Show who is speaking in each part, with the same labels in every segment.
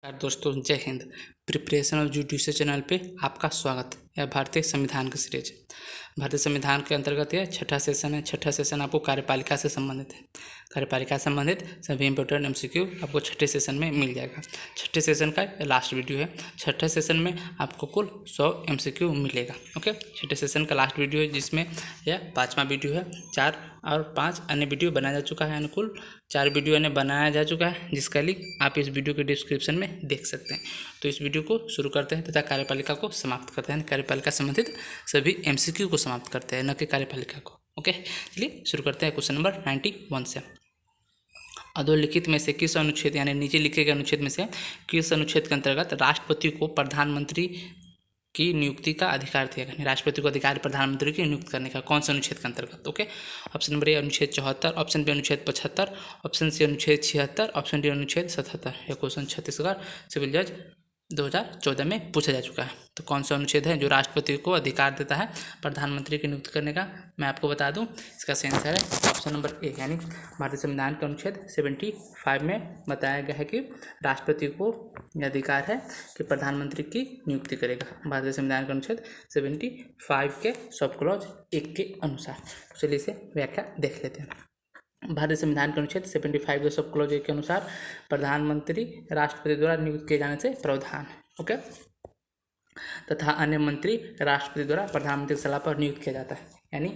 Speaker 1: नमस्कार दोस्तों, जय Hind. Preparation of judicial channel पे आपका स्वागत है। यह भारतीय संविधान का सीरीज है। भारतीय संविधान के अंतर्गत यह छठा सेशन है। छठा सेशन आपको कार्यपालिका से संबंधित है। कार्यपालिका से संबंधित सभी इंपोर्टेंट एमसीक्यू आपको छठे सेशन में मिल जाएगा। छठे सेशन का लास्ट वीडियो है। छठे सेशन में आपको कुल 100 एमसीक्यू मिलेगा। ओके, छठे सेशन का लास्ट वीडियो है, जिसमें यह 5वां वीडियो है। 4 और 5 अन्य वीडियो बनाया जा चुका है। अनुकूल 4 वीडियो ने बनाया जा चुका है, जिसका लिंक आप इस वीडियो के डिस्क्रिप्शन में देख सकते हैं। तो इस वीडियो को शुरू करते हैं तथा कार्यपालिका को समाप्त करते हैं। कार्यपालिका संबंधित सभी एमसीक्यू को समाप्त करते हैं, न कि कार्यपालिका को। ओके, चलिए शुरू करते हैं क्वेश्चन नंबर 91 से। अधोलिखित में से किस अनुच्छेद यानी नीचे लिखे गए अनुच्छेद में से किस अनुच्छेद के अंतर्गत राष्ट्रपति को प्रधानमंत्री की नियुक्ति का अधिकार दिया गया? राष्ट्रपति को अधिकार प्रधानमंत्री की नियुक्त करने का कौन सा अनुच्छेद के अंतर्गत? ओके, ऑप्शन नंबर ए अनुच्छेद 74, ऑप्शन बी अनुच्छेद 75, ऑप्शन सी अनुच्छेद 76, ऑप्शन डी अनुच्छेद 77। यह क्वेश्चन छत्तीसगढ़ सिविल जज 2014 में पूछा जा चुका है। तो कौन सा अनुच्छेद है जो राष्ट्रपति को अधिकार देता है प्रधानमंत्री की नियुक्ति करने का? मैं आपको बता दूं, इसका सही आंसर है ऑप्शन नंबर ए, यानी भारतीय संविधान के अनुच्छेद 75 में बताया गया है कि राष्ट्रपति को यह अधिकार है कि प्रधानमंत्री की नियुक्ति करेगा। भारतीय संविधान के अनुच्छेद 75 के सब क्लॉज 1 के अनुसार। चलिए इसे व्याख्या देख लेते हैं। भारतीय संविधान के अनुच्छेद 75 के सब क्लॉज 1 के अनुसार प्रधानमंत्री राष्ट्रपति द्वारा नियुक्त किए जाने से प्रावधान है। ओके, तथा अन्य मंत्री राष्ट्रपति द्वारा प्रधानमंत्री की सलाह पर नियुक्त किया जाता है। यानी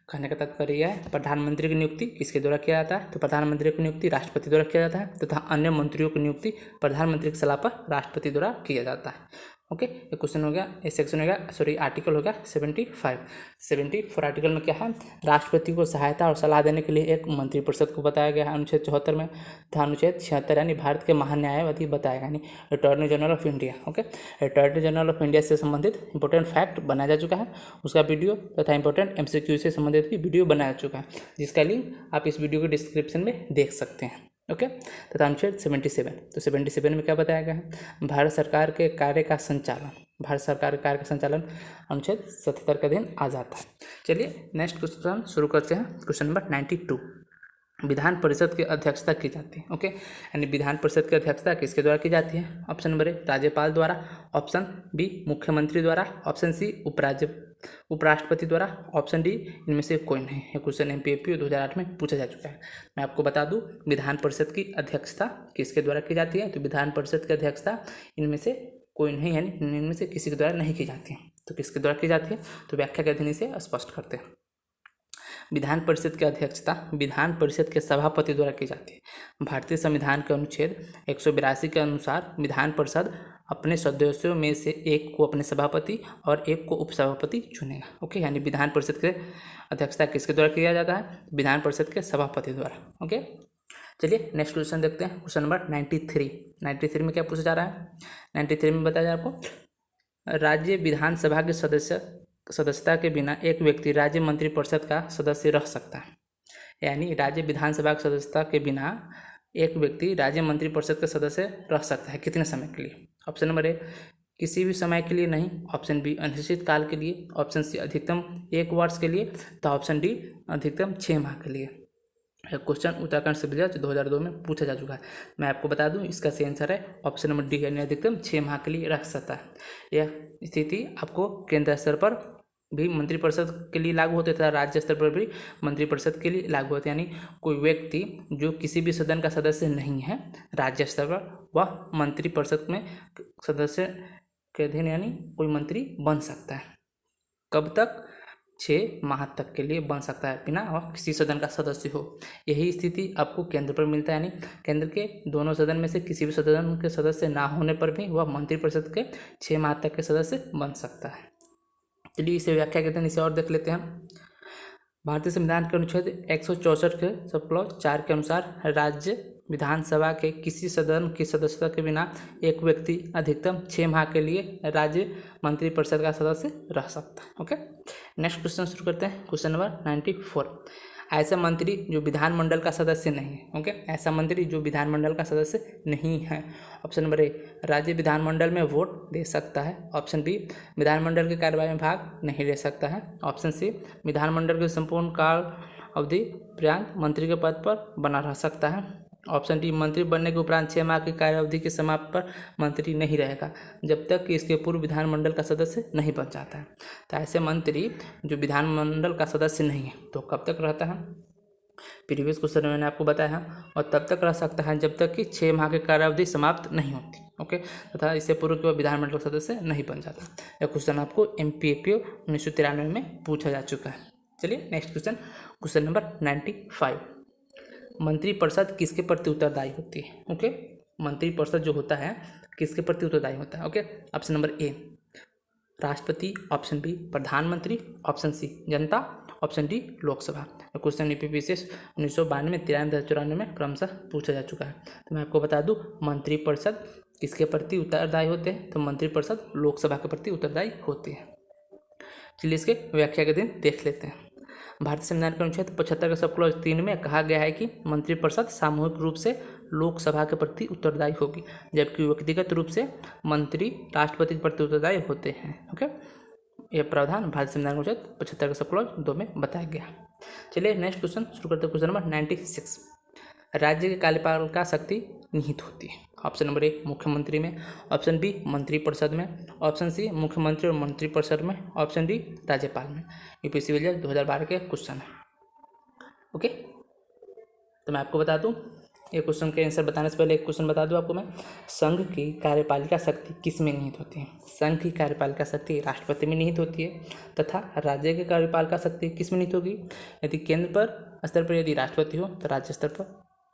Speaker 1: कहने का तात्पर्य यह है, प्रधानमंत्री की नियुक्ति किसके द्वारा किया जाता है? तो प्रधानमंत्री की नियुक्ति राष्ट्रपति द्वारा किया जाता है, तथा अन्य मंत्रियों की नियुक्ति प्रधानमंत्री की सलाह पर राष्ट्रपति द्वारा किया जाता है। ओके, ये क्वेश्चन हो गया, ये सेक्शन हो गया, सॉरी आर्टिकल हो गया 74 आर्टिकल में क्या है? राष्ट्रपति को सहायता और सलाह देने के लिए एक मंत्रिपरिषद को बताया गया है अनुच्छेद 74 में। तथा अनुच्छेद 76 यानी भारत के महान्यायवादी बताया गया, यानी attorney general of India. Okay, attorney general of India से संबंधित इंपॉर्टेंट फैक्ट बनाया जा चुका है, उसका वीडियो तथा इंपॉर्टेंट एमसीक्यू से संबंधित भी वीडियो बनाया जा चुका है, जिसका लिंक आप इस वीडियो के डिस्क्रिप्शन में देख सकते हैं। ओके, तथा अनुच्छेद 77, तो 77 में क्या बताया गया है? भारत सरकार के कार्य का संचालन, भारत सरकार के कार्य का संचालन अनुच्छेद 77 के अधीन आ जाता है। चलिए नेक्स्ट क्वेश्चन शुरू करते हैं। क्वेश्चन नंबर 92, विधान परिषद की अध्यक्षता की जाती है। ओके, यानी विधान परिषद की अध्यक्षता किसके द्वारा की जाती है? ऑप्शन नंबर ए राज्यपाल द्वारा, ऑप्शन बी मुख्यमंत्री द्वारा, ऑप्शन सी उपराष्ट्रपति द्वारा, ऑप्शन डी इनमें से कोई नहीं। यह क्वेश्चन एमपीएससी 2008 में पूछा जा चुका है। मैं आपको बता दूं, विधान परिषद की अध्यक्षता किसके द्वारा की जाती है? तो विधान परिषद की अध्यक्षता इनमें से कोई नहीं, यानी इनमें से किसी के द्वारा नहीं की जाती है। तो किसके द्वारा की जाती है? तो व्याख्या के अधीन इसे स्पष्ट करते हैं। विधान परिषद की अध्यक्षता विधान परिषद के सभापति द्वारा की जाती है। भारतीय संविधान के अनुच्छेद 182 के अनुसार विधान परिषद अपने सदस्यों में से एक को अपने सभापति और एक को उपसभापति चुनेगा। ओके, यानी विधान परिषद के अध्यक्षता किसके द्वारा किया जाता है? विधान परिषद के सभापति द्वारा। ओके, चलिए नेक्स्ट क्वेश्चन देखते हैं। क्वेश्चन नंबर 93 में क्या पूछा जा रहा है? 93 में बताया जा आपको, राज्य विधानसभा के सदस्यता के बिना एक व्यक्ति राज्य मंत्रिपरिषद का सदस्य रह सकता है। यानी राज्य विधानसभा की सदस्यता के बिना एक व्यक्ति राज्य मंत्रिपरिषद का सदस्य रह सकता है। कितने समय के लिए? ऑप्शन नंबर ए किसी भी समय के लिए नहीं, ऑप्शन बी अनिश्चित काल के लिए, ऑप्शन सी अधिकतम 1 वर्ष के लिए, तो ऑप्शन डी अधिकतम 6 माह के लिए। क्वेश्चन उत्तराखंड सिविल जज 2002 में पूछा जा चुका है। मैं आपको बता दूं, इसका सही आंसर है ऑप्शन नंबर डी, यानी अधिकतम 6 माह के लिए रख सकता है। यह स्थिति आपको केंद्र स्तर पर भी मंत्रिपरिषद के लिए लागू होते तथा राज्य स्तर पर भी मंत्रिपरिषद के लिए लागू होते। यानी कोई व्यक्ति जो किसी भी सदन का सदस्य नहीं है राज्य स्तर पर, वह मंत्रिपरिषद में सदस्य के अधीन यानी कोई मंत्री बन सकता है। कब तक? 6 माह तक के लिए बन सकता है, बिना वह किसी सदन का सदस्य हो। यही स्थिति आपको केंद्र पर मिलता है, यानी केंद्र के दोनों सदन में से किसी भी सदन के सदस्य ना होने पर भी वह मंत्रिपरिषद के 6 माह तक के सदस्य बन सकता है। चलिए इसे व्याख्या करते हैं, इसे और देख लेते हैं। भारतीय संविधान के अनुच्छेद 164 के सब क्लॉज 4 के अनुसार राज्य विधानसभा के किसी सदन की सदस्यता के बिना एक व्यक्ति अधिकतम 6 माह के लिए राज्य मंत्रिपरिषद का सदस्य रह सकता है। ओके, नेक्स्ट क्वेश्चन शुरू करते हैं। क्वेश्चन नंबर 94, ऐसा मंत्री जो विधानमंडल का सदस्य नहीं है। ओके, ऐसा मंत्री जो विधानमंडल का सदस्य नहीं है। ऑप्शन नंबर ए राज्य विधानमंडल में वोट दे सकता है, ऑप्शन बी विधानमंडल की कार्यवाही में भाग नहीं ले सकता है, ऑप्शन सी विधानमंडल के संपूर्ण काल अवधि पर्यंत मंत्री के पद पर बना रह सकता है, ऑप्शन डी, मंत्री बनने के उपरांत 6 माह की कार्यावधि के समाप्त पर मंत्री नहीं रहेगा जब तक कि इसके पूर्व विधानमंडल का सदस्य नहीं बन जाता है। तो ऐसे मंत्री जो विधानमंडल का सदस्य नहीं है तो कब तक रहता है, प्रीवियस क्वेश्चन में मैंने आपको बताया है, और तब तक रह सकता है जब तक कि 6 माह की कार्यावधि समाप्त नहीं होती। ओके, तथा इससे पूर्व के विधानमंडल सदस्य नहीं बन जाता। यह क्वेश्चन आपको MPAPO 1993 में पूछा जा चुका है। चलिए नेक्स्ट क्वेश्चन, क्वेश्चन नंबर 95, मंत्रिपरिषद किसके प्रति उत्तरदायी होती है। ओके, मंत्रिपरिषद जो होता है किसके प्रति उत्तरदायी होता है। ओके, ऑप्शन नंबर ए राष्ट्रपति, ऑप्शन बी प्रधानमंत्री, ऑप्शन सी जनता, option D Lok Sabha. Question UPPSC 1992 में 93 2094 में क्रमशः पूछा जा चुका है। तो मैं आपको बता दूं मंत्रिपरिषद किसके प्रति उत्तरदायी होते हैं, तो मंत्रिपरिषद लोकसभा के प्रति उत्तरदायी होती है। चलिए इसके व्याख्या के दिन देख लेते हैं। भारतीय संविधान के अनुच्छेद 75 के सब क्लॉज 3 में कहा गया है कि मंत्रिपरिषद सामूहिक रूप से लोकसभा के प्रति उत्तरदायी होगी, जबकि व्यक्तिगत रूप से मंत्री राष्ट्रपति के प्रति उत्तरदायी होते हैं। ओके, यह प्रावधान भारतीय संविधान के अनुच्छेद 75 के सब क्लॉज 2 में बताया गया। चलिए नेक्स्ट क्वेश्चन शुरू करते हैं। क्वेश्चन नंबर 96, राज्य के कार्यपालिका शक्ति निहित होती है। ऑप्शन नंबर ए मुख्यमंत्री में, ऑप्शन बी मंत्रिपरिषद में, ऑप्शन सी मुख्यमंत्री और मंत्रिपरिषद में, ऑप्शन डी राज्यपाल में। यूपीएससी 2012 के क्वेश्चन है। ओके, तो मैं आपको बता दूं, ये क्वेश्चन के आंसर बताने से पहले एक क्वेश्चन बता दूं आपको मैं, संघ की कार्यपालिका शक्ति किस में निहित होती है। संघ की कार्यपालिका शक्ति राष्ट्रपति में निहित होती है, तथा राज्य की कार्यपालिका शक्ति किस में निहित होगी, यदि केंद्र पर स्तर पर यदि राष्ट्रपति हो तो राज्य स्तर पर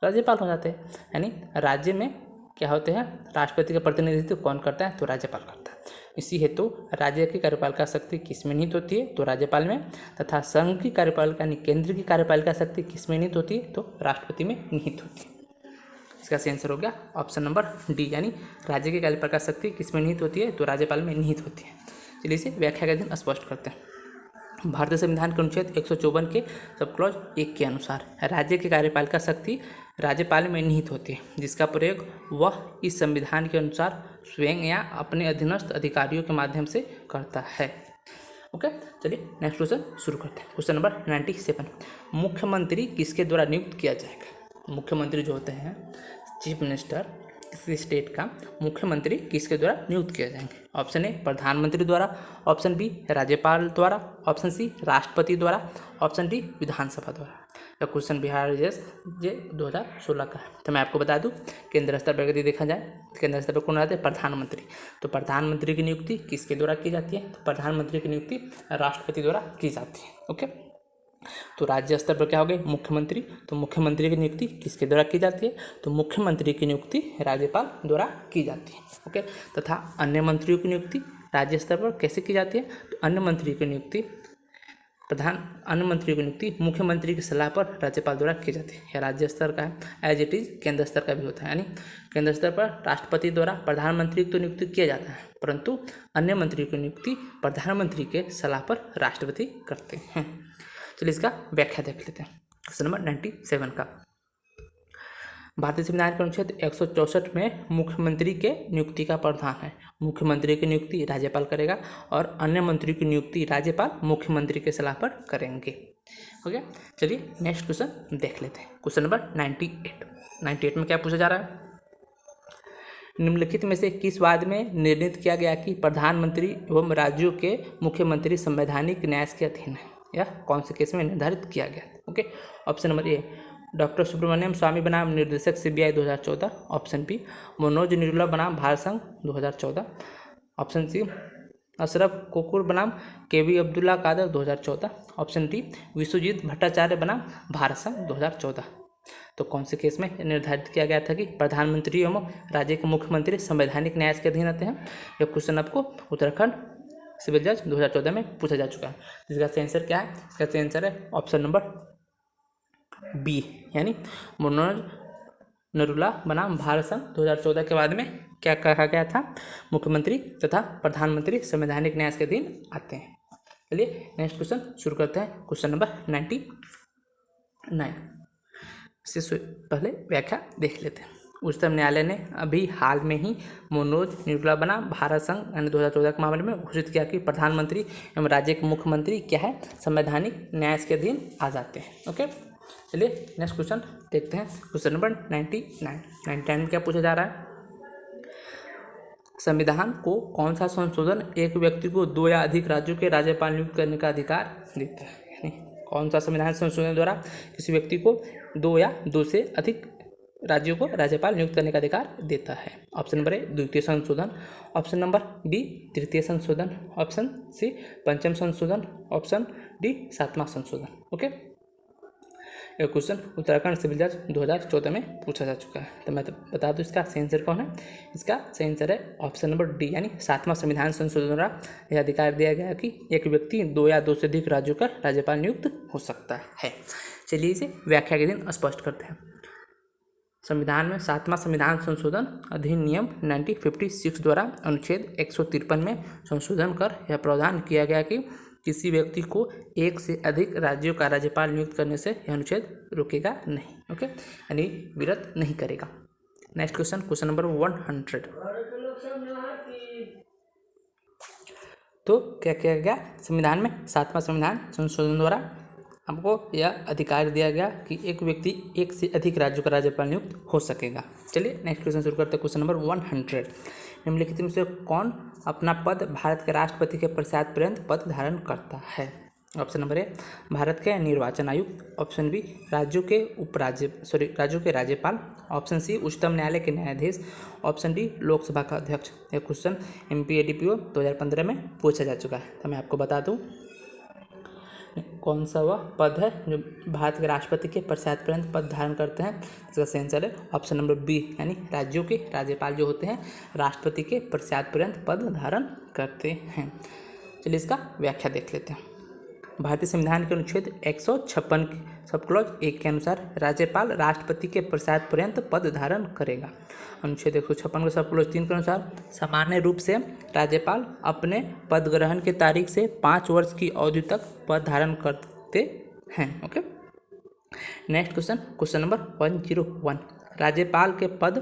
Speaker 1: राज्यपाल हो जाते हैं। यानी राज्य में क्या होते हैं, राष्ट्रपति का प्रतिनिधित्व कौन करता है, तो राज्यपाल करता है। इसी हेतु राज्य की कार्यपालिका शक्ति किस में निहित होती है, तो राज्यपाल में, तथा संघ की कार्यपालिका यानी केंद्र की कार्यपालिका शक्ति किस में निहित होती है, तो राष्ट्रपति में निहित होती है। इसका सही आंसर हो गया ऑप्शन नंबर डी, यानी राज्य की कार्यपालिका शक्ति किस में निहित होती है, तो राज्यपाल में निहित होती है। चलिए इसे व्याख्या के दिन स्पष्ट करते हैं। भारतीय संविधान के अनुच्छेद 154 के सब क्लॉज 1 के अनुसार राज्य की कार्यपालिका शक्ति राज्यपाल में निहित होती है, जिसका प्रयोग वह इस संविधान के अनुसार स्वयं या अपने अधीनस्थ अधिकारियों के माध्यम से करता है। ओके, चलिए नेक्स्ट क्वेश्चन शुरू करते हैं। क्वेश्चन नंबर 97, मुख्यमंत्री किसके द्वारा नियुक्त किया जाएगा। मुख्यमंत्री जो होते हैं चीफ मिनिस्टर किसी स्टेट का मुख्यमंत्री किसके द्वारा नियुक्त किए जाएंगे। ऑप्शन ए प्रधानमंत्री द्वारा, ऑप्शन बी राज्यपाल द्वारा, ऑप्शन सी राष्ट्रपति द्वारा, ऑप्शन डी विधानसभा द्वारा। यह क्वेश्चन बिहार जे 2016 का है। तो मैं आपको बता दूं केंद्र स्तर पर यदि देखा जाए, केंद्र स्तर पर कौन रहते हैं, प्रधानमंत्री। तो प्रधानमंत्री की नियुक्ति किसके द्वारा की जाती है, तो प्रधानमंत्री की नियुक्ति राष्ट्रपति द्वारा की जाती है। ओके, तो राज्य स्तर पर क्या हो गए, मुख्यमंत्री। तो मुख्यमंत्री की नियुक्ति किसके द्वारा की जाती है, तो मुख्यमंत्री की नियुक्ति राज्यपाल द्वारा की जाती है। ओके, तथा अन्य मंत्रियों की नियुक्ति राज्य स्तर पर कैसे की जाती है, तो अन्य मंत्री की नियुक्ति मुख्यमंत्री की सलाह पर राज्यपाल द्वारा की जाती है। यह राज्य स्तर का है, एज इट इज केंद्र स्तर का भी होता है। यानी केंद्र स्तर पर राष्ट्रपति द्वारा प्रधानमंत्री की तो नियुक्ति किया जाता है, परंतु अन्य मंत्रियों की नियुक्ति प्रधानमंत्री के सलाह पर राष्ट्रपति करते हैं। चलिए इसका व्याख्या देख लेते हैं। क्वेश्चन नंबर 97 का, भारतीय संविधान के अनुच्छेद 164 में मुख्यमंत्री के नियुक्ति का प्रावधान है। मुख्यमंत्री की नियुक्ति राज्यपाल करेगा और अन्य मंत्री की नियुक्ति राज्यपाल मुख्यमंत्री के सलाह पर करेंगे। ओके, चलिए नेक्स्ट क्वेश्चन देख लेते हैं। क्वेश्चन नंबर 98 में क्या पूछा जा रहा है, निम्नलिखित में से किस वाद में निर्णित किया गया कि प्रधानमंत्री एवं राज्यों के मुख्यमंत्री संवैधानिक न्याय के अधीन है, या कौन से केस में निर्धारित किया गया। Okay, option number A doctor Subramanian Swamy बनाम निर्देशक CBI 2014, option B Manoj Nirula बनाम भारत संघ 2014, ऑप्शन सी अशरफ कोकुर बनाम KV Abdullah Kadar 2014, option D Vishwajit Bhattacharya बनाम भारत संघ 2014। तो कौन से केस में निर्धारित किया गया था कि प्रधानमंत्री एवं राज्य के मुख्यमंत्री संवैधानिक न्याय के अधीन आते हैं। यह क्वेश्चन आपको उत्तराखंड सिविल जज 2014 में पूछा जा चुका है, जिसका सही आंसर क्या है, इसका सही आंसर है ऑप्शन नंबर बी, यानी मनोज नरूला बनाम भारत संघ 2014 के बाद में क्या कहा गया था, मुख्यमंत्री तथा प्रधानमंत्री संवैधानिक न्याय के अधीन आते हैं। चलिए नेक्स्ट क्वेश्चन शुरू करते हैं। क्वेश्चन नंबर 99, इससे पहले व्याख्या देख लेते हैं। उच्चतम न्यायालय ने अभी हाल में ही मनोज निरुला बनाम भारत संघ यानी 2014 के मामले में घोषित किया कि प्रधानमंत्री एवं राज्य के मुख्यमंत्री क्या है, संवैधानिक न्याय के अधीन आ जाते हैं। ओके, चलिए नेक्स्ट क्वेश्चन देखते हैं। क्वेश्चन नंबर 99 में क्या पूछा जा रहा है? संविधान को कौन सा संशोधन एक व्यक्ति को 2 या अधिक राज्यों के राज्यपाल नियुक्त करने का अधिकार देता है? यानी कौन सा संविधान संशोधन द्वारा किसी व्यक्ति को 2 या 2 से अधिक राज्यों को राज्यपाल नियुक्त करने का अधिकार देता है? ऑप्शन नंबर ए द्वितीय संशोधन, ऑप्शन नंबर बी तृतीय संशोधन, ऑप्शन सी पंचम संशोधन, ऑप्शन डी 7वां संशोधन। ओके, यह क्वेश्चन उत्तराखंड सिविल जज 2014 में पूछा जा चुका है। तो मैं बता दूं इसका सही आंसर कौन है? इसका सही आंसर है ऑप्शन नंबर डी, यानी 7वां संविधान संशोधन द्वारा यह अधिकार दिया गया कि एक व्यक्ति 2 या 2 से अधिक राज्यों का राज्यपाल नियुक्त हो सकता है। चलिए इसे व्याख्या के दिन स्पष्ट करते हैं। संविधान में 7वां संविधान संशोधन अधिनियम 1956 द्वारा अनुच्छेद 153 में संशोधन कर यह प्रावधान किया गया कि किसी व्यक्ति को 1 से अधिक राज्यों का राज्यपाल नियुक्त करने से यह अनुच्छेद रोकेगा नहीं। ओके, यानी विरत नहीं करेगा। Next question, question number 100। तो क्या किया गया? संविधान में 7वां संविधान संशोधन द्वारा हमको यह अधिकार दिया गया कि एक व्यक्ति 1 से अधिक राज्यों का राज्यपाल नियुक्त हो सकेगा। चलिए नेक्स्ट क्वेश्चन शुरू करते हैं। क्वेश्चन नंबर 100, निम्नलिखित में से कौन अपना पद भारत के राष्ट्रपति के पश्चात पर्यंत पद धारण करता है? ऑप्शन नंबर ए भारत के निर्वाचन आयुक्त, ऑप्शन बी राज्यों के राज्यपाल, ऑप्शन सी उच्चतम न्यायालय के न्यायाधीश, ऑप्शन डी लोकसभा का अध्यक्ष। यह क्वेश्चन MPADPO 2015 में पूछा जा चुका है। तो मैं आपको बता दूं कौन सा वह पद है जो भारत के राष्ट्रपति के पश्चात पर्यंत पद धारण करते हैं। इसका सही आंसर है ऑप्शन नंबर बी, यानी राज्यों के राज्यपाल जो होते हैं राष्ट्रपति के पश्चात पर्यंत पद धारण करते हैं। चलिए इसका व्याख्या देख लेते हैं। भारतीय संविधान के अनुच्छेद 156 सब क्लॉज 1 के अनुसार राज्यपाल राष्ट्रपति के पश्चात पर्यंत पद धारण करेगा। अनुच्छेद 156 के सब क्लॉज 3 के अनुसार सामान्य रूप से राज्यपाल अपने पद ग्रहण की तारीख से 5 वर्ष की अवधि तक पद धारण करते हैं। Okay, next question, question number 101, राज्यपाल के पद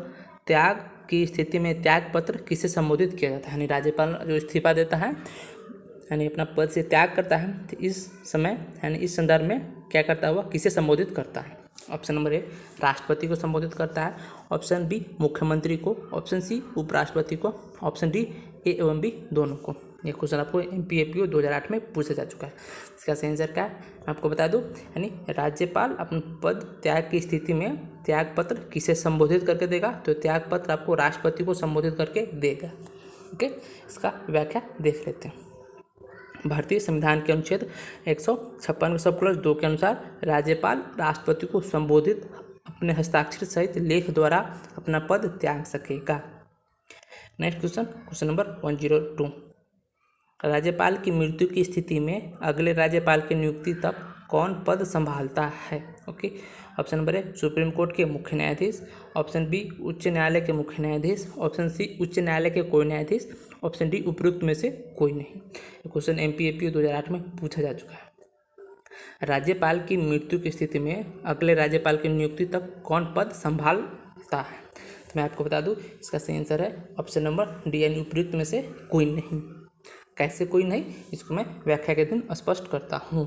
Speaker 1: त्याग की स्थिति में त्याग पत्र किसे संबोधित किया जाता है? यानी राज्यपाल जो इस्तीफा देता है यानी अपना पद से त्याग करता है, तो इस समय यानी इस संदर्भ में क्या करता हुआ किसे संबोधित करता है? ऑप्शन नंबर ए राष्ट्रपति को संबोधित करता है, ऑप्शन बी मुख्यमंत्री को, ऑप्शन सी उपराष्ट्रपति को, ऑप्शन डी ए एवं बी दोनों को। ये क्वेश्चन आपको MPAPO 2008 में पूछा जा चुका है। इसका सही आंसर क्या है मैं आपको बता दूं, यानी राज्यपाल अपने पद त्याग की स्थिति में त्याग पत्र किसे संबोधित करके देगा? तो त्याग पत्र आपको राष्ट्रपति को संबोधित करके देगा। ओके, इसका व्याख्या देख लेते हैं। भारतीय संविधान के अनुच्छेद 156 के सब क्लॉज 2 के अनुसार राज्यपाल राष्ट्रपति को संबोधित अपने हस्ताक्षर सहित लेख द्वारा अपना पद त्याग सकेगा। नेक्स्ट क्वेश्चन, क्वेश्चन नंबर 102, राज्यपाल की मृत्यु की स्थिति में अगले राज्यपाल की नियुक्ति तक कौन पद संभालता है? Okay, option number a supreme court के मुख्य न्यायाधीश, ऑप्शन बी उच्च न्यायालय के मुख्य न्यायाधीश, ऑप्शन सी उच्च न्यायालय के कोई न्यायाधीश, ऑप्शन डी उपयुक्त में से कोई नहीं। क्वेश्चन MPAPO 2008 में पूछा जा चुका है। राज्यपाल की मृत्यु की स्थिति में अगले राज्यपाल की नियुक्ति तक कौन पद संभालता है? तो मैं आपको बता दूं इसका सही आंसर है ऑप्शन नंबर डी, यानी उपयुक्त में से कोई नहीं। कैसे कोई नहीं, इसको मैं व्याख्या के दिन स्पष्ट करता हूँ।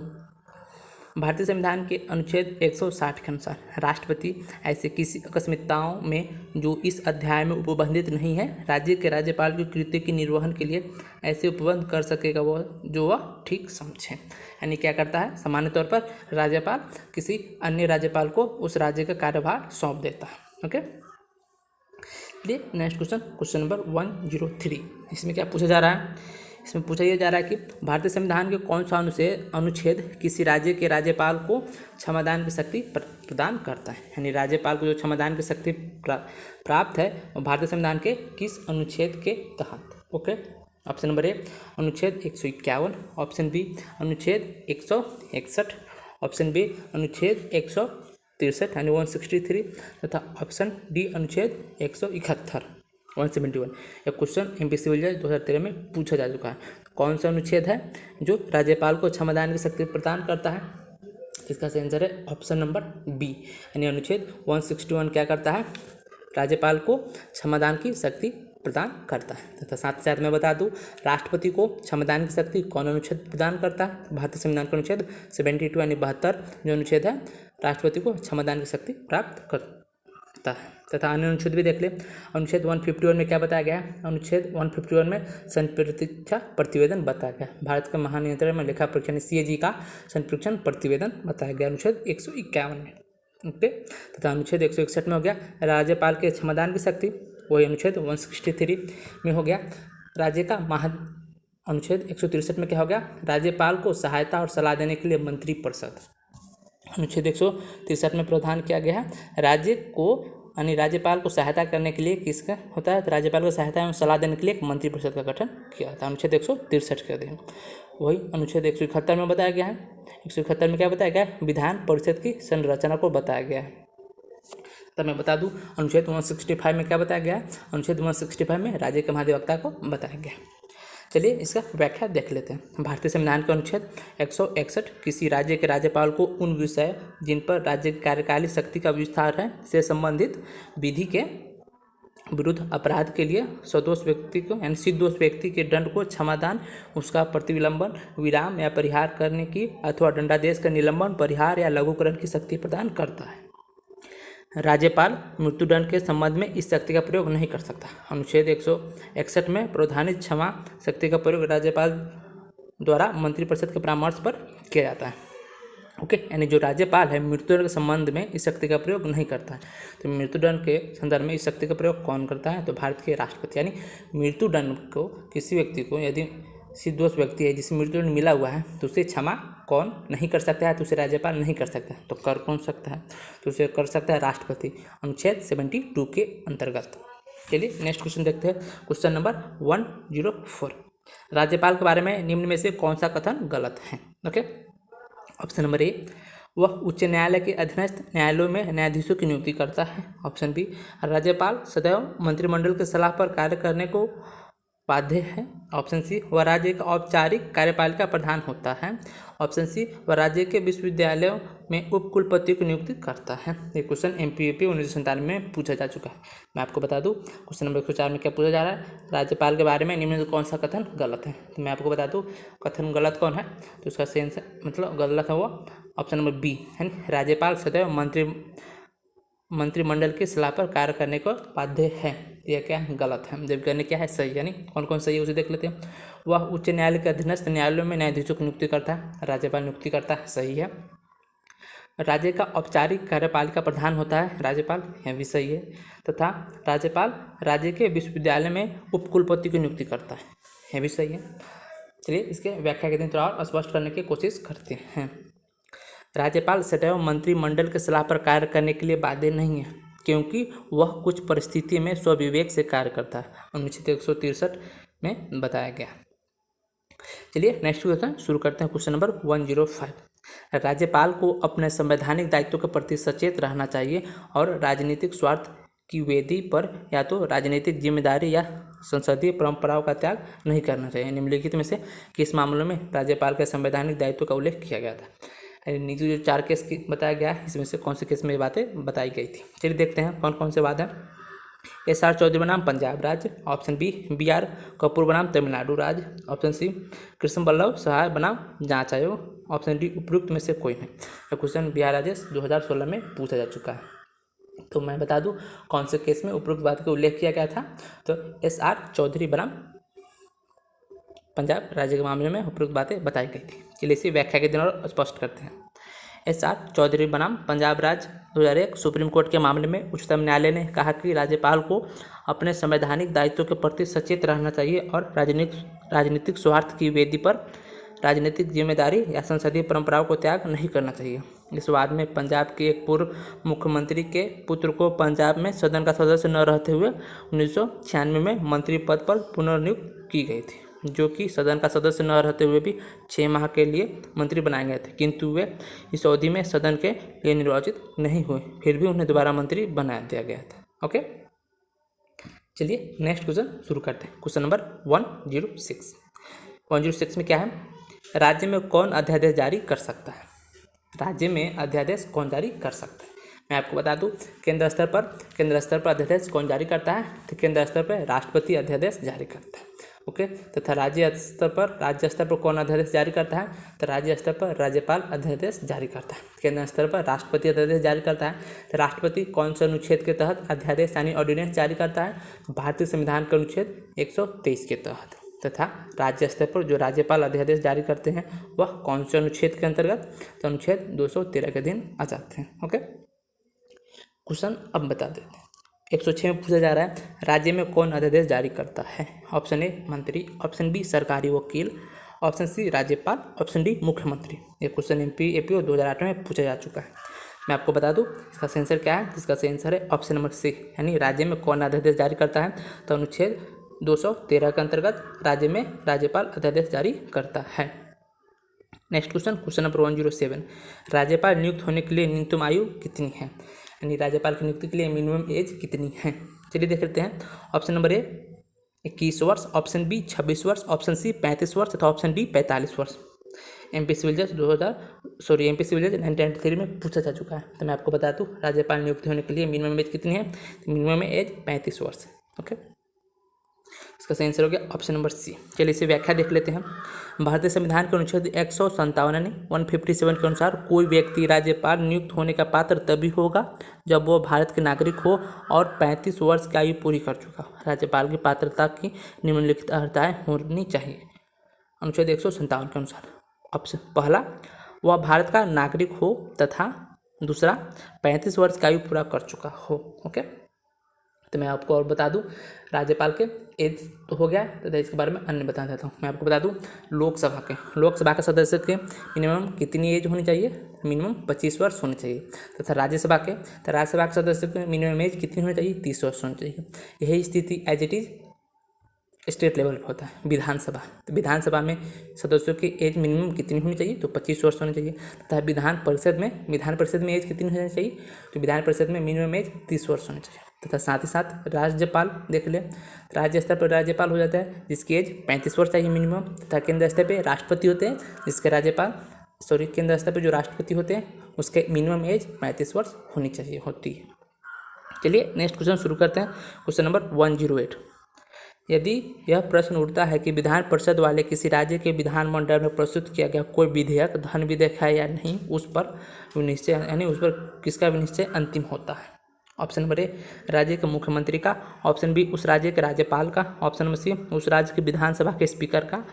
Speaker 1: भारतीय संविधान के अनुच्छेद 160 के अनुसार राष्ट्रपति ऐसे किसी अकस्मिकताओं में जो इस अध्याय में उपबंधित नहीं है राज्य के राज्यपाल की कृत्य के निर्वहन के लिए ऐसे उपबंध कर सकेगा वह ठीक समझे। यानी क्या करता है, सामान्य तौर पर राज्यपाल किसी अन्य राज्यपाल को उस राज्य का कार्यभार सौंप देता है। ओके, चलिए नेक्स्ट क्वेश्चन, क्वेश्चन नंबर 103, इसमें क्या पूछा जा रहा है? इसमें पूछा यह जा रहा है कि भारतीय संविधान के कौन सा अनुच्छेद किसी राज्य के राज्यपाल को क्षमादान की शक्ति प्रदान करता है? यानी राज्यपाल को जो क्षमादान की शक्ति प्राप्त है वो भारतीय संविधान के किस अनुच्छेद के तहत? ओके, ऑप्शन नंबर ए अनुच्छेद 151, ऑप्शन बी अनुच्छेद 161, ऑप्शन बी अनुच्छेद 163 यानी 163 तथा ऑप्शन डी अनुच्छेद 171 171। यह क्वेश्चन MP सिविल जज 2013 में पूछा जा चुका है। कौन सा अनुच्छेद है जो राज्यपाल को क्षमादान की शक्ति प्रदान करता है? इसका सही आंसर है ऑप्शन नंबर बी, यानी अनुच्छेद 161 क्या करता है? राज्यपाल को क्षमादान की शक्ति प्रदान करता है। तथा साथ ही साथ मैं बता दूं, राष्ट्रपति को क्षमदान की शक्ति कौन अनुच्छेद प्रदान करता है? भारतीय संविधान का अनुच्छेद 72 यानी 72 जो अनुच्छेद है राष्ट्रपति को क्षमदान की शक्ति प्राप्त करता है। तथा अन्य अनुच्छेद भी देख ले। अनुच्छेद 151 में क्या बताया गया है? अनुच्छेद 151 में संपरीक्षा प्रतिवेदन बताया गया। भारत के महानियंत्रक में लेखा परीक्षण CAG का संपरीक्षण प्रतिवेदन बताया गया अनुच्छेद 151 में। ओके। तथा अनुच्छेद 161 में हो गया राज्यपाल के क्षमदान की शक्ति, वही अनुच्छेद 163 में हो गया राज्य का अनुच्छेद 163 में क्या हो गया? राज्यपाल को सहायता और सलाह देने के लिए मंत्रिपरिषद। अनुच्छेद 163 में प्रावधान किया गया है राज्य को यानी राज्यपाल को सहायता करने के लिए किसका होता है? तो राज्यपाल को सहायता एवं सलाह देने के लिए एक मंत्रिपरिषद का गठन किया था। अनुच्छेद 163 कर दें। वही अनुच्छेद 171 में बताया गया है। 171 में क्या बताया गया है? विधान परिषद की संरचना को बताया गया है। तब मैं बता दूं अनुच्छेद 165 में क्या बताया गया है? अनुच्छेद 165 में राज्य के महाधिवक्ता को बताया गया। चलिए इसका व्याख्या देख लेते हैं। भारतीय संविधान का अनुच्छेद 161 किसी राज्य के राज्यपाल को उन विषय जिन पर राज्य की कार्यकाली शक्ति का विस्तार है से संबंधित विधि के विरुद्ध अपराध के लिए सदोष व्यक्ति को यानी निर्दोष व्यक्ति के दंड को क्षमादान, उसका प्रतिविलंबन, विराम या परिहार करने की अथवा दंडादेश का निलंबन, परिहार या लघुकरण की शक्ति प्रदान करता है। राज्यपाल मृत्युदंड के संबंध में इस शक्ति का प्रयोग नहीं कर सकता। अनुच्छेद 161 में प्रावधानित क्षमा शक्ति का प्रयोग राज्यपाल द्वारा मंत्रिपरिषद के परामर्श पर किया जाता है। ओके, यानी जो राज्यपाल है मृत्युदंड के संबंध में इस शक्ति का प्रयोग नहीं करता है। तो मृत्युदंड के संदर्भ में इस शक्ति का प्रयोग कौन करता है? तो भारत के राष्ट्रपति। यानी मृत्युदंड को किसी व्यक्ति को यदि निर्दोष व्यक्ति है जिसे मृत्युदंड मिला हुआ है तो उसे क्षमा कौन नहीं कर सकता है? तो उसे राज्यपाल नहीं कर सकता है। तो कर कौन सकता है? तो उसे कर सकता है राष्ट्रपति अनुच्छेद 72 के अंतर्गत। चलिए नेक्स्ट क्वेश्चन देखते हैं। क्वेश्चन नंबर 104, राज्यपाल के बारे में निम्न में से कौन सा कथन गलत है? ओके, ऑप्शन नंबर ए, वह उच्च न्यायालय के अधीनस्थ न्यायालयों में न्यायाधीशों की नियुक्ति करता है। ऑप्शन बी, राज्यपाल सदैव मंत्रिमंडल के सलाह पर कार्य करने को बाध्य है। ऑप्शन सी, वह राज्य का औपचारिक कार्यपालिका प्रधान होता है। ऑप्शन सी, वह राज्य के विश्वविद्यालयों में उपकुलपति की नियुक्ति करता है। ये क्वेश्चन MPAP 1997 में पूछा जा चुका है। मैं आपको बता दूं क्वेश्चन नंबर 104 में क्या पूछा जा रहा है? राज्यपाल के बारे में निम्न में कौन सा कथन गलत है? तो मैं आपको बता दूं कथन गलत कौन है, तो उसका सेंस मतलब गलत है वो ऑप्शन नंबर बी है। राज्यपाल सदैव मंत्रिमंडल की सलाह पर कार्य करने को बाध्य है। यह क्या है? गलत है। जब करने क्या है? सही। यानी कौन कौन सही है उसे देख लेते हैं। वह उच्च न्यायालय के अधीनस्थ न्यायालयों में न्यायाधीशों की नियुक्ति करता है। राज्यपाल नियुक्ति करता है, सही है। राज्य का औपचारिक कार्यपालिका प्रधान होता है राज्यपाल, यह भी सही है। तथा राज्यपाल राज्य के विश्वविद्यालय में उपकुलपति की नियुक्ति करता है, यह भी सही है। चलिए इसके व्याख्या के दिन थोड़ा और स्पष्ट करने की कोशिश करते हैं। राज्यपाल सदैव मंत्रिमंडल के सलाह पर कार्य करने के लिए बाध्य नहीं है, क्योंकि वह कुछ परिस्थिति में स्वविवेक से कार्य करता है। अनुच्छेद 163 में बताया गया। चलिए नेक्स्ट क्वेश्चन शुरू करते हैं। क्वेश्चन नंबर 105, राज्यपाल को अपने संवैधानिक दायित्व के प्रति सचेत रहना चाहिए और राजनीतिक स्वार्थ की वेदी पर या तो राजनीतिक जिम्मेदारी या संसदीय परंपराओं का त्याग नहीं करना चाहिए। निम्नलिखित में से किस मामलों में राज्यपाल के संवैधानिक दायित्व का उल्लेख किया गया था? नीचे जो 4 केस की बताया गया है इसमें से कौन से केस में ये बातें बताई गई थी? चलिए देखते हैं कौन कौन से बात है। SR चौधरी बनाम पंजाब राज्य। ऑप्शन बी, BR कपूर बनाम तमिलनाडु राज्य। ऑप्शन सी, कृष्ण बल्लभ सहाय बनाम जांच आयोग। ऑप्शन डी, उपयुक्त में से कोई नहीं। यह क्वेश्चन बिहार राजेश 2016 में पूछा जा चुका है। तो मैं बता दूं कौन से केस में उपयुक्त बात का उल्लेख किया गया था। तो SR चौधरी बनाम पंजाब राज्य के मामले में उपयुक्त बातें बताई गई थी। चलिए इसी व्याख्या के दिन और स्पष्ट करते हैं। SR चौधरी बनाम पंजाब राज्य 2001 सुप्रीम कोर्ट के मामले में उच्चतम न्यायालय ने कहा कि राज्यपाल को अपने संवैधानिक दायित्वों के प्रति सचेत रहना चाहिए और राजनीतिक स्वार्थ की वेदी पर राजनीतिक जिम्मेदारी या संसदीय परंपराओं को त्याग नहीं करना चाहिए। इस वाद में पंजाब के एक पूर्व मुख्यमंत्री के पुत्र को पंजाब में सदन का सदस्य न रहते हुए 1996 में मंत्री पद पर पुनर्नियुक्त की गई थी, जो कि सदन का सदस्य न रहते हुए भी 6 माह के लिए मंत्री बनाए गए थे, किंतु वे इस अवधि में सदन के लिए निर्वाचित नहीं हुए, फिर भी उन्हें दोबारा मंत्री बना दिया गया था। ओके, चलिए नेक्स्ट क्वेश्चन शुरू करते हैं। क्वेश्चन नंबर 106 में क्या है? राज्य में कौन अध्यादेश जारी कर सकता है? राज्य में अध्यादेश कौन जारी कर सकता है? मैं आपको बता दूं, केंद्र स्तर पर अध्यादेश कौन जारी करता है? तो केंद्र स्तर पर राष्ट्रपति अध्यादेश जारी करता है। ओके, तथा राज्य स्तर पर कौन अध्यादेश जारी करता है? तो राज्य स्तर पर राज्यपाल अध्यादेश जारी करता है। केंद्र स्तर पर राष्ट्रपति अध्यादेश जारी करता है। तो राष्ट्रपति कौन से अनुच्छेद के तहत अध्यादेश यानी ऑर्डिनेंस जारी करता है? भारतीय संविधान के अनुच्छेद 123 के तहत। तथा राज्य स्तर पर जो राज्यपाल अध्यादेश जारी करते हैं वह कौन से अनुच्छेद के अंतर्गत? तो अनुच्छेद 213 के अधीन आ जाते हैं। ओके, क्वेश्चन अब बता देते हैं। 106 में पूछा जा रहा है, राज्य में कौन अध्यादेश जारी करता है? ऑप्शन ए मंत्री, ऑप्शन बी सरकारी वकील, ऑप्शन सी राज्यपाल, ऑप्शन डी मुख्यमंत्री। ये क्वेश्चन एपीओ 2008 में पूछा जा चुका है। मैं आपको बता दूं इसका आंसर क्या है। इसका आंसर है ऑप्शन नंबर सी, यानी राज्य में कौन अध्यादेश जारी करता है? तो अनुच्छेद 213 के अंतर्गत राज्य में राज्यपाल अध्यादेश जारी करता है। नेक्स्ट क्वेश्चन नंबर 107, राज्यपाल नियुक्त होने के लिए न्यूनतम आयु कितनी है? यानी राज्यपाल की नियुक्ति के लिए मिनिमम एज कितनी है? चलिए देख लेते हैं। ऑप्शन नंबर ए 21 वर्ष, ऑप्शन बी 26 वर्ष, ऑप्शन सी 35 वर्ष तथा ऑप्शन डी 45 वर्ष। एमपी सिविल जज 1993 में पूछा जा चुका है। तो मैं आपको बता दूं राज्यपाल नियुक्ति होने के लिए मिनिमम एज कितनी है? मिनिमम एज 35 वर्ष। ओके, इसका सही आंसर हो गया ऑप्शन नंबर सी। चलिए इसे व्याख्या देख लेते हैं। भारतीय संविधान के अनुच्छेद 157 के अनुसार कोई व्यक्ति राज्यपाल नियुक्त होने का पात्र तभी होगा जब वह भारत के नागरिक हो और 35 वर्ष की आयु पूरी कर चुका हो। राज्यपाल की पात्रता की निम्नलिखित अर्हताएं होनी चाहिए अनुच्छेद 157 के अनुसार। ऑप्शन पहला, वह भारत का नागरिक हो तथा दूसरा 35 वर्ष की आयु पूरा कर चुका हो। ओके, तो मैं आपको और बता दूं राज्यपाल के एज तो हो गया तथा इसके बारे में अन्य बता देता हूँ। मैं आपको बता दूं लोकसभा के सदस्य के मिनिमम कितनी एज होनी चाहिए? मिनिमम 25 वर्ष होनी चाहिए। तथा राज्यसभा के सदस्य के मिनिमम एज कितनी होनी चाहिए? 30 वर्ष होनी चाहिए। यही स्थिति as it is state level पर होता है। तो विधानसभा में सदस्यों की एज मिनिमम कितनी होनी चाहिए? तो 25 वर्ष होनी चाहिए। तथा विधान परिषद में एज कितनी होनी चाहिए? तो विधान परिषद में मिनिमम एज 30 वर्ष होनी चाहिए। तथा साथ ही साथ राज्यपाल देख ले, राज्य स्तर पर राज्यपाल हो जाता है जिसकी एज 35 वर्ष चाहिए मिनिमम। तथा केंद्र स्तर पर राष्ट्रपति होते हैं जिसके केंद्र स्तर पर जो राष्ट्रपति होते हैं उसके मिनिमम एज 35 वर्ष होती है। चलिए नेक्स्ट क्वेश्चन शुरू करते हैं। क्वेश्चन नंबर 108, यदि यह प्रश्न उठता है कि विधान परिषद वाले किसी राज्य के विधानमंडल में प्रस्तुत किया गया कोई विधेयक धन विधेयक है या नहीं, उस पर किसका विनिश्चय अंतिम होता है? ऑप्शन नंबर ए राज्य के मुख्यमंत्री का, ऑप्शन बी उस राज्य के राज्यपाल का, ऑप्शन नंबर सी उस राज्य की विधानसभा के स्पीकर का,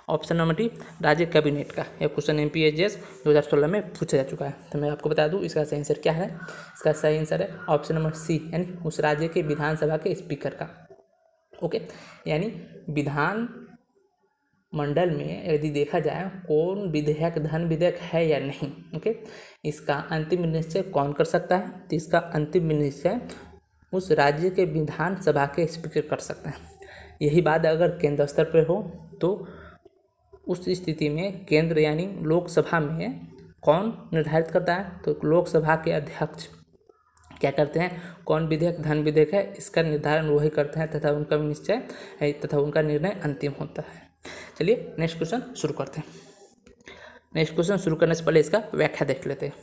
Speaker 1: ऑप्शन नंबर डी राज्य कैबिनेट का। यह क्वेश्चन एमपीएसजीएस 2016 में पूछा जा चुका है। तो मैं आपको बता दूं इसका सही आंसर क्या है। इसका सही आंसर है ऑप्शन नंबर सी, यानी उस राज्य के विधानसभा के स्पीकर का। ओके, यानी विधान मंडल में यदि देखा जाए कौन विधेयक धन विधेयक है या नहीं, ओके, इसका अंतिम निश्चय कौन कर सकता है? तो इसका अंतिम निश्चय उस राज्य के विधानसभा के स्पीकर कर सकते हैं। यही बात अगर केंद्र स्तर पर हो तो उस स्थिति में केंद्र यानी लोकसभा में कौन निर्धारित करता है? तो लोकसभा के अध्यक्ष क्या करते हैं? कौन विधेयक धन विधेयक है इसका निर्धारण वही करते हैं तथा उनका निश्चय तथा उनका निर्णय अंतिम होता है। चलिए नेक्स्ट क्वेश्चन शुरू करते हैं। नेक्स्ट क्वेश्चन शुरू करने से पहले इसका व्याख्या देख लेते हैं।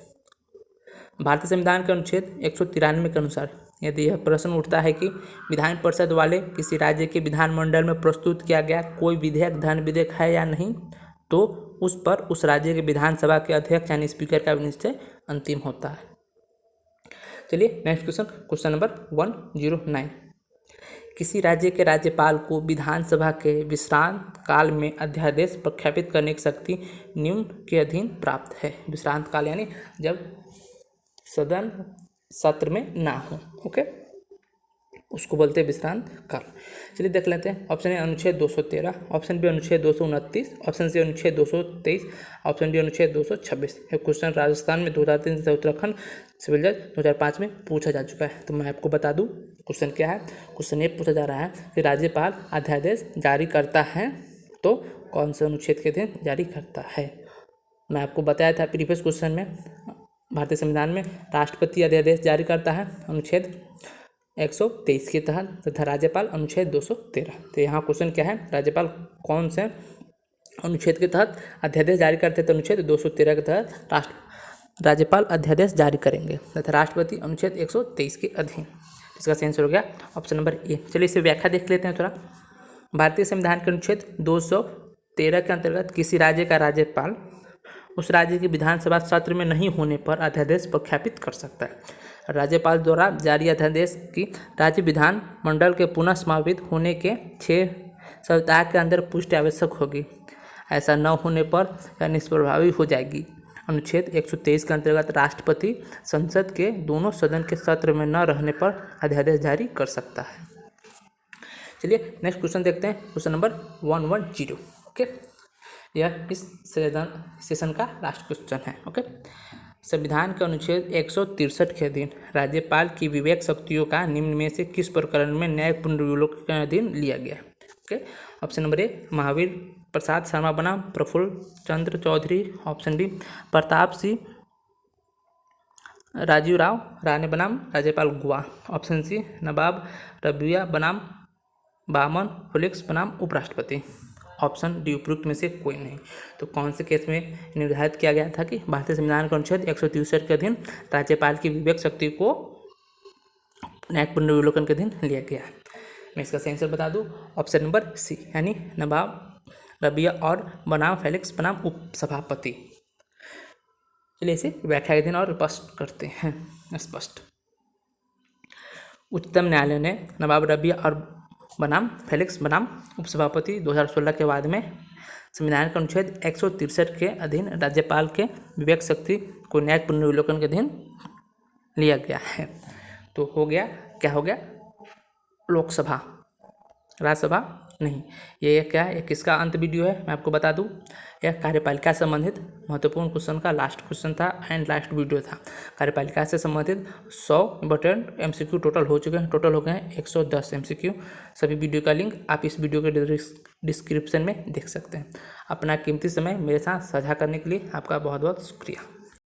Speaker 1: भारतीय संविधान के अनुच्छेद 193 के अनुसार यदि यह प्रश्न उठता है कि विधान परिषद वाले किसी राज्य के विधानमंडल में प्रस्तुत किया गया कोई विधेयक धन विधेयक है या नहीं, तो उस पर उस राज्य के विधानसभा के अध्यक्ष यानी स्पीकर का निश्चय अंतिम होता है। चलिए नेक्स्ट क्वेश्चन नंबर 109, किसी राज्य के राज्यपाल को विधानसभा के विश्रांत काल में अध्यादेश प्रख्यापित करने की शक्ति निम्न के अधीन प्राप्त है। विश्रांत काल यानी जब सदन सत्र में ना हो, ओके, उसको बोलते हैं विश्रांत काल। चलिए देख लेते हैं। ऑप्शन ए अनुच्छेद 213, ऑप्शन बी अनुच्छेद 229, ऑप्शन सी अनुच्छेद 223, ऑप्शन डी अनुच्छेद 226। यह क्वेश्चन राजस्थान में 2003 से उत्तराखंड सिविल जज 2005 में पूछा जा चुका है। तो मैं आपको बता दूं क्वेश्चन क्या है। क्वेश्चन ये पूछा जा रहा है कि राज्यपाल अध्यादेश जारी करता है तो कौन से अनुच्छेद के अधीन जारी करता है। मैं आपको बताया था प्रीवियस क्वेश्चन में, भारतीय संविधान में राष्ट्रपति अध्यादेश जारी करता है अनुच्छेद 123 के तहत तथा राज्यपाल अनुच्छेद 213। तो यहाँ क्वेश्चन क्या है, राज्यपाल कौन से अनुच्छेद के तहत अध्यादेश जारी करते हैं? तो अनुच्छेद 213 के तहत राज्यपाल अध्यादेश जारी करेंगे तथा राष्ट्रपति अनुच्छेद 123 के अधीन। इसका सही आंसर हो गया ऑप्शन नंबर ए। चलिए इसे व्याख्या देख लेते हैं थोड़ा। भारतीय संविधान के अनुच्छेद 213 के अंतर्गत किसी राज्य का राज्यपाल उस राज्य की विधानसभा सत्र में नहीं होने पर अध्यादेश प्रख्यापित कर सकता है। राज्यपाल द्वारा जारी अध्यादेश की राज्य विधान मंडल के पुनः समापित होने के 6 सप्ताह के अंदर पुष्टि आवश्यक होगी। ऐसा न होने पर यह निष्प्रभावी हो जाएगी। अनुच्छेद 123 के अंतर्गत राष्ट्रपति संसद के दोनों सदन के सत्र में न रहने पर अध्यादेश जारी कर सकता है। चलिए नेक्स्ट क्वेश्चन देखते हैं, क्वेश्चन नंबर 110। ओके, यह इस सेशन का लास्ट क्वेश्चन है। ओके, संविधान के अनुच्छेद 163 के अधीन राज्यपाल की विवेक शक्तियों का निम्न में से किस प्रकरण में न्यायिक पुनर्विलोकन के अधीन लिया गया है? Okay, option number A Mahavir Prasad Sharma बनाम प्रफुल्ल चंद्र चौधरी। ऑप्शन बी प्रताप सिंह राजीव राव राणे बनाम राज्यपाल गोवा। ऑप्शन सी नवाब रबिया बनाम बामन फेलिक्स बनाम उपराष्ट्रपति। ऑप्शन डी उपयुक्त में से कोई नहीं। तो कौन से केस में निर्धारित किया गया था कि भारतीय संविधान के अनुच्छेद 163 के अधीन राज्यपाल की विवेक शक्ति को न्यायिक पुनर्विलोकन के अधीन लिया गया? मैं इसका सही आंसर बता दूं, ऑप्शन नंबर सी, यानी नवाब रबिया और बनाम फेलिक्स बनाम उपसभापति। चलिए इसे व्याख्या के दिन और स्पष्ट करते हैं। स्पष्ट उच्चतम न्यायालय ने नवाब रबिया और बनाम फेलिक्स बनाम उपसभापति 2016 के बाद में संविधान के अनुच्छेद 163 के अधीन राज्यपाल के विवेक शक्ति को न्यायिक पुनर्विलोकन के अधीन लिया गया है। तो हो गया, क्या हो गया? लोकसभा, राज्यसभा नहीं। ये क्या है, किसका अंत वीडियो है मैं आपको बता दूं, यह कार्यपालिका से संबंधित महत्वपूर्ण क्वेश्चन का लास्ट क्वेश्चन था एंड लास्ट वीडियो था। कार्यपालिका से संबंधित 100 इंपॉर्टेंट MCQ टोटल हो चुके हैं, टोटल हो गए हैं 110 MCQ। सभी वीडियो का लिंक आप इस वीडियो के डिस्क्रिप्शन में देख सकते हैं। अपना कीमती समय मेरे साथ साझा करने के लिए आपका बहुत बहुत शुक्रिया।